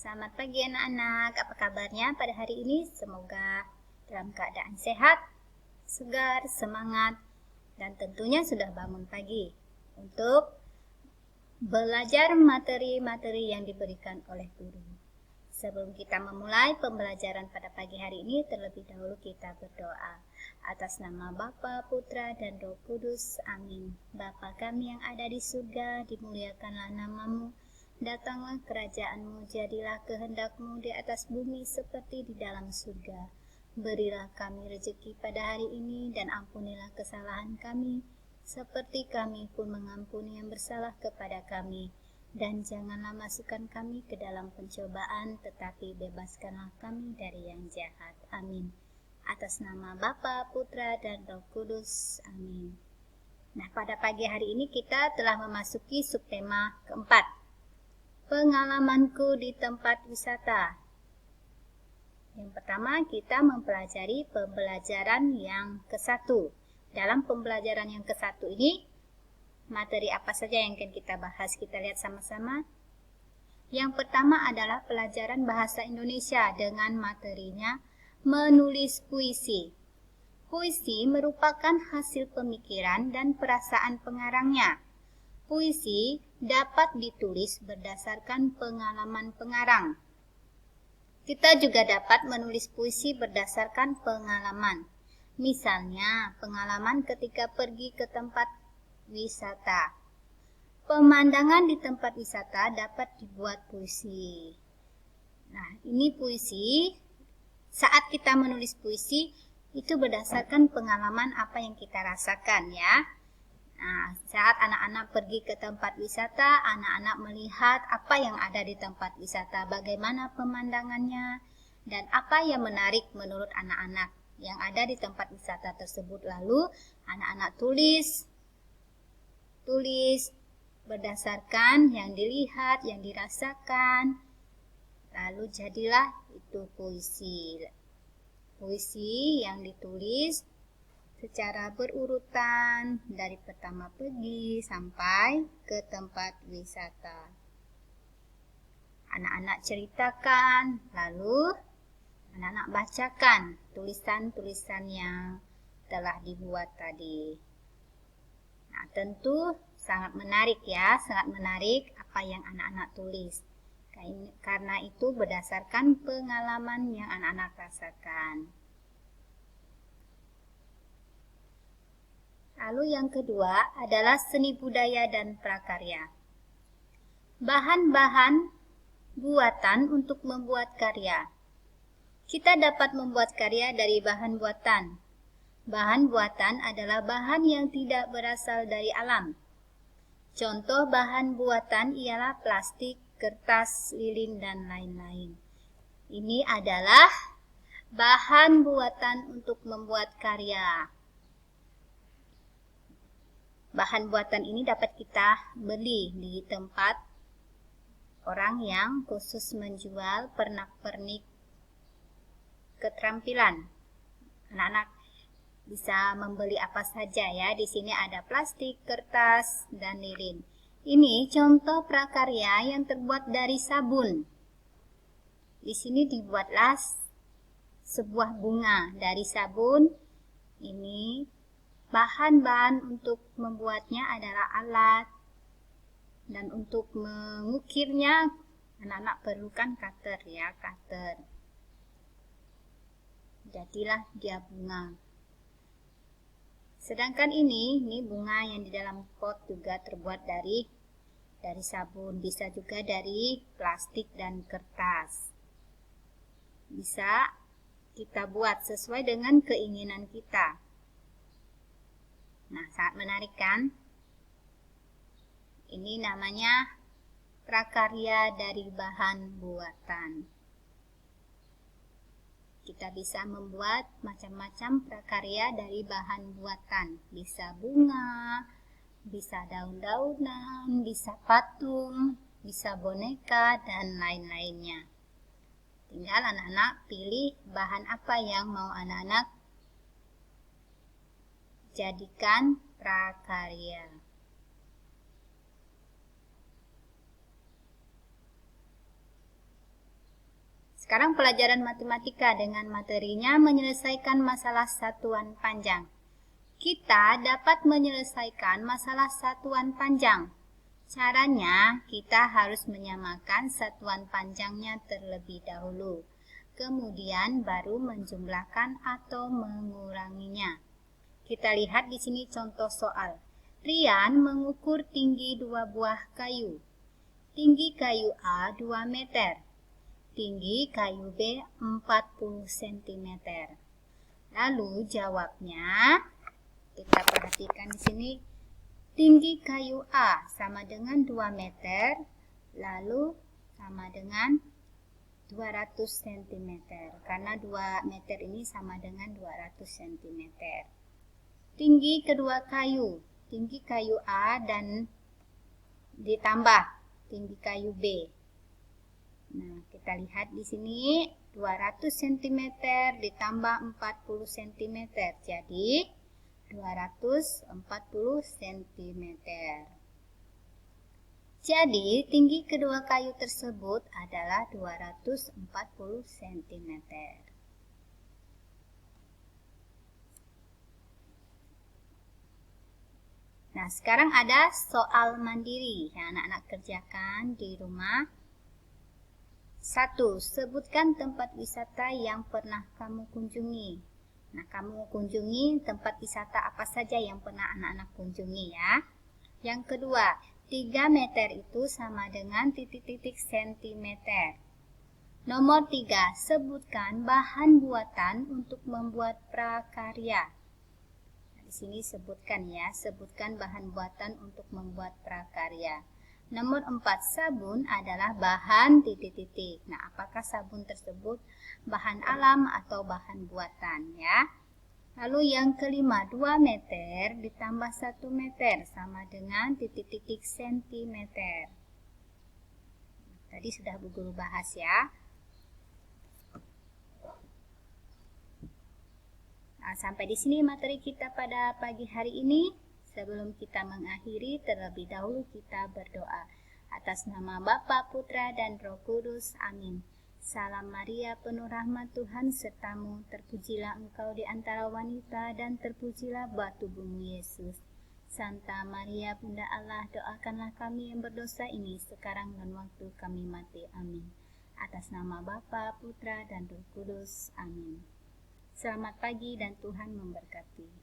Selamat pagi anak-anak, apa kabarnya pada hari ini? Semoga dalam keadaan sehat, segar, semangat, dan tentunya sudah bangun pagi untuk belajar materi-materi yang diberikan oleh guru. Sebelum kita memulai pembelajaran pada pagi hari ini, terlebih dahulu kita berdoa. Atas nama Bapa, Putra, dan Roh Kudus, amin. Bapa kami yang ada di surga, dimuliakanlah namamu. Datanglah kerajaan-Mu, jadilah kehendak-Mu di atas bumi seperti di dalam surga. Berilah kami rezeki pada hari ini dan ampunilah kesalahan kami, seperti kami pun mengampuni yang bersalah kepada kami. Dan janganlah masukkan kami ke dalam pencobaan, tetapi bebaskanlah kami dari yang jahat. Amin. Atas nama Bapa, Putra, dan Roh Kudus. Amin. Nah, pada pagi hari ini kita telah memasuki subtema keempat. Pengalamanku di tempat wisata. Yang pertama, kita mempelajari pembelajaran yang ke-1. Dalam pembelajaran yang ke-1 ini, materi apa saja yang akan kita bahas? Kita lihat sama-sama. Yang pertama adalah pelajaran bahasa Indonesia dengan materinya menulis puisi. Puisi merupakan hasil pemikiran dan perasaan pengarangnya. Puisi dapat ditulis berdasarkan pengalaman pengarang. Kita juga dapat menulis puisi berdasarkan pengalaman. Misalnya, pengalaman ketika pergi ke tempat wisata. Pemandangan di tempat wisata dapat dibuat puisi. Nah, ini puisi. Saat kita menulis puisi, itu berdasarkan pengalaman apa yang kita rasakan ya. Nah, saat anak-anak pergi ke tempat wisata, anak-anak melihat apa yang ada di tempat wisata, bagaimana pemandangannya, dan apa yang menarik menurut anak-anak yang ada di tempat wisata tersebut. Lalu, anak-anak tulis berdasarkan yang dilihat, yang dirasakan, lalu jadilah itu puisi. Puisi yang ditulis secara berurutan dari pertama pergi sampai ke tempat wisata. Anak-anak ceritakan, lalu anak-anak bacakan tulisan-tulisan yang telah dibuat tadi. Nah, tentu sangat menarik ya, sangat menarik apa yang anak-anak tulis. Karena itu berdasarkan pengalaman yang anak-anak rasakan. Lalu yang kedua adalah seni budaya dan prakarya. Bahan-bahan buatan untuk membuat karya. Kita dapat membuat karya dari bahan buatan. Bahan buatan adalah bahan yang tidak berasal dari alam. Contoh bahan buatan ialah plastik, kertas, lilin, dan lain-lain. Ini adalah bahan buatan untuk membuat karya. Bahan buatan ini dapat kita beli di tempat orang yang khusus menjual pernak-pernik keterampilan. Anak-anak bisa membeli apa saja ya. Di sini ada plastik, kertas, dan lilin. Ini contoh prakarya yang terbuat dari sabun. Di sini dibuatlah sebuah bunga dari sabun. Ini bahan-bahan untuk membuatnya adalah alat, dan untuk mengukirnya anak-anak perlukan cutter ya, cutter. Jadilah dia bunga. Sedangkan ini bunga yang di dalam pot juga terbuat dari sabun, bisa juga dari plastik dan kertas. Bisa kita buat sesuai dengan keinginan kita. Nah, sangat menarik kan? Ini namanya prakarya dari bahan buatan. Kita bisa membuat macam-macam prakarya dari bahan buatan. Bisa bunga, bisa daun-daunan, bisa patung, bisa boneka, dan lain-lainnya. Tinggal anak-anak pilih bahan apa yang mau anak-anak jadikan prakarya. Sekarang pelajaran matematika dengan materinya menyelesaikan masalah satuan panjang. Kita dapat menyelesaikan masalah satuan panjang. Caranya, kita harus menyamakan satuan panjangnya terlebih dahulu. Kemudian baru menjumlahkan atau menguranginya. Kita lihat di sini contoh soal. Rian mengukur tinggi 2 buah kayu. Tinggi kayu A 2 meter. Tinggi kayu B 40 cm. Lalu jawabnya, kita perhatikan di sini, tinggi kayu A sama dengan 2 meter, lalu sama dengan 200 cm. Karena 2 meter ini sama dengan 200 cm. Tinggi kedua kayu, tinggi kayu A dan ditambah tinggi kayu B. Nah, kita lihat di sini 200 cm ditambah 40 cm. Jadi 240 cm. Jadi, tinggi kedua kayu tersebut adalah 240 cm. Nah, sekarang ada soal mandiri yang anak-anak kerjakan di rumah. 1. Sebutkan tempat wisata yang pernah kamu kunjungi. Nah, kamu kunjungi tempat wisata apa saja yang pernah anak-anak kunjungi ya. Yang kedua, 3 meter itu sama dengan titik-titik sentimeter. Nomor 3, sebutkan bahan buatan untuk membuat prakarya. Nah, di sini sebutkan ya, sebutkan bahan buatan untuk membuat prakarya. Nomor 4, sabun adalah bahan titik-titik. Nah, apakah sabun tersebut bahan alam atau bahan buatan ya? Lalu yang kelima, 2 meter ditambah 1 meter sama dengan titik-titik sentimeter. Tadi sudah Bu Guru bahas ya. Nah, sampai di sini materi kita pada pagi hari ini. Sebelum kita mengakhiri, terlebih dahulu kita berdoa. Atas nama Bapa, Putra, dan Roh Kudus. Amin. Salam Maria, penuh rahmat Tuhan sertamu. Terpujilah engkau di antara wanita, dan terpujilah buah tubuhmu Yesus. Santa Maria, Bunda Allah, doakanlah kami yang berdosa ini sekarang dan waktu kami mati. Amin. Atas nama Bapa, Putra, dan Roh Kudus. Amin. Selamat pagi dan Tuhan memberkati.